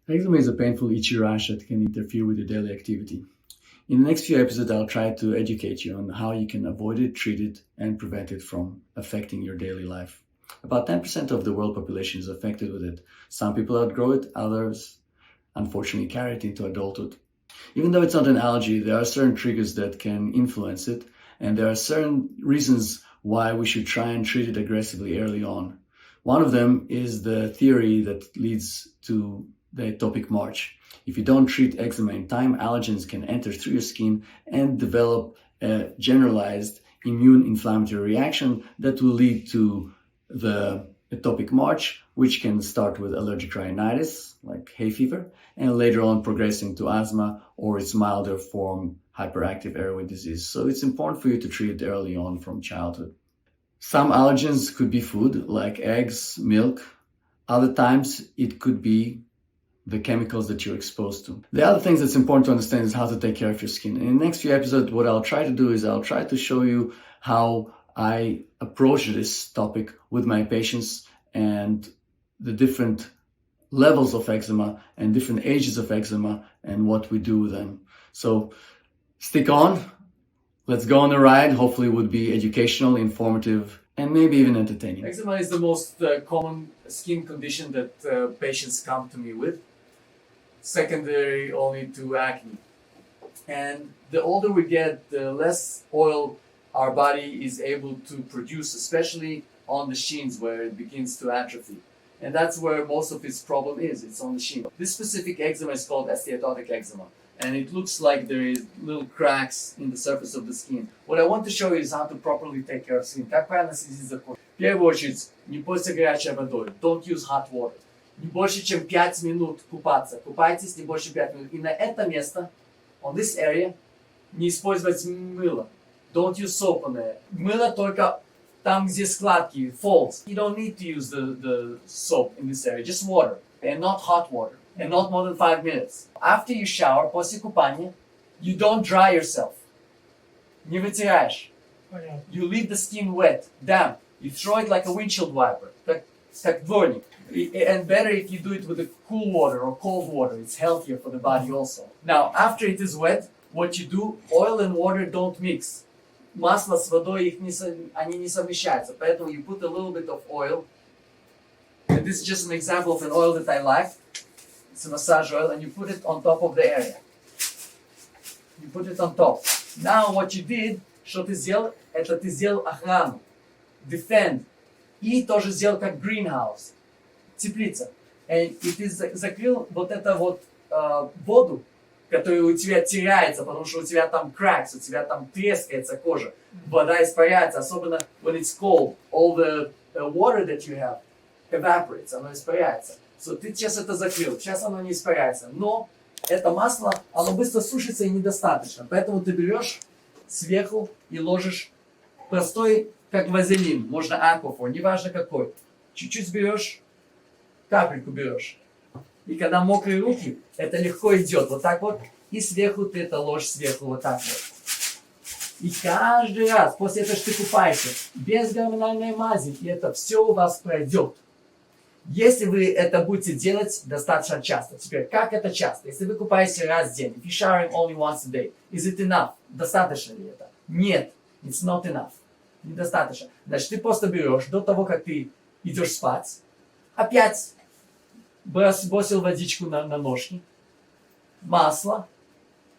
Eczema is a painful itchy rash that can interfere with your daily activity. In the next few episodes, I'll try to educate you on how you can avoid it, treat it, and prevent it from affecting your daily life. About 10% of the world population is affected with it. Some people outgrow it, others unfortunately carry it into adulthood. Even though it's not an allergy, there are certain triggers that can influence it, and there are certain reasons why we should try and treat it aggressively early on. One of them is the theory that leads to the atopic march. If you don't treat eczema in time, allergens can enter through your skin and develop a generalized immune inflammatory reaction that will lead to the atopic march, which can start with allergic rhinitis, like hay fever, and later on progressing to asthma or its milder form, hyperactive airway disease. So it's important for you to treat it early on from childhood. Some allergens could be food, like eggs, milk. Other times it could be the chemicals that you're exposed to. The other things that's important to understand is how to take care of your skin. In the next few episodes, what I'll try to do is I'll try to show you how I approach this topic with my patients and the different levels of eczema and different ages of eczema and what we do with them. So stick on. Let's go on a ride. Hopefully it would be educational, informative, and maybe even entertaining. Eczema is the most common skin condition that patients come to me with, secondary only to acne. And the older we get, the less oil our body is able to produce, especially on the shins where it begins to atrophy. And that's where most of its problem is, it's on the shin. This specific eczema is called steatotic eczema. And it looks like there is little cracks in the surface of the skin. What I want to show you is how to properly take care of skin. Как правильно следить за кожей. В первую очередь, не пользуйся горячей водой. Don't use hot water. Не больше, чем 5 минут купаться. Купайтесь не больше 5 минут. И на это место, on this area, не использовать мыло. Don't use soap on there. Мыло только там, где складки, folds. You don't need to use the soap in this area. Just water. And not hot water. And not more than 5 minutes. After you shower, после купания, you don't dry yourself. Не вытираешь. You leave the skin wet, damp. You throw it like a windshield wiper, как дворник. And better if you do it with a cool water or cold water. It's healthier for the body also. Now, after it is wet, what you do, oil and water don't mix. Масло с водой, они не совмещаются. Поэтому you put a little bit of oil. And this is just an example of an oil that I like. It's a massage oil, and you put it on top of the area. You put it on top. Now what you did, что ты сделал, это ты сделал охрану, defend. И тоже сделал как greenhouse, теплица. И ты закрыл вот это вот воду, которая у тебя теряется, потому что у тебя там cracks, у тебя там трескается кожа. Вода испаряется, особенно when it's cold. All the water that you have evaporates, оно испаряется. So, ты сейчас это закрыл, сейчас оно не испаряется, но это масло, оно быстро сушится и недостаточно, поэтому ты берешь сверху и ложишь простой, как вазелин, можно аквафор, неважно какой, чуть-чуть берешь, капельку берешь, и когда мокрые руки, это легко идет, вот так вот, и сверху ты это ложишь сверху, вот так вот. И каждый раз, после этого, что ты купаешься, без гормональной мази, и это все у вас пройдет. Если вы это будете делать достаточно часто. Теперь, как это часто? Если вы купаетесь раз в день, if you're showering only once a day, is it enough? Достаточно ли это? Нет, it's not enough. Недостаточно. Значит, ты просто берешь, до того, как ты идешь спать, опять бросил водичку на ножки, масло,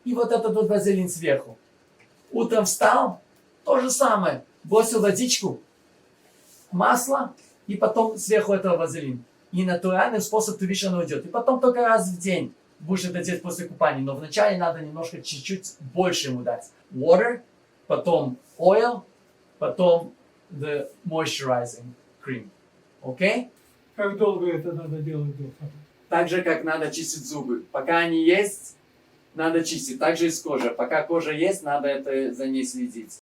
и вот этот вот вазелин сверху. Утром встал, то же самое, бросил водичку, масло, и потом сверху этого вазелин. И натуральный способ ты видишь, оно идет. И потом только раз в день будешь это делать после купания. Но вначале надо немножко, чуть-чуть больше ему дать. Water, потом oil, потом the moisturizing cream. Окей? Как долго это надо делать? Так же, как надо чистить зубы. Пока они есть, надо чистить. Так же и с кожей. Пока кожа есть, надо это за ней следить.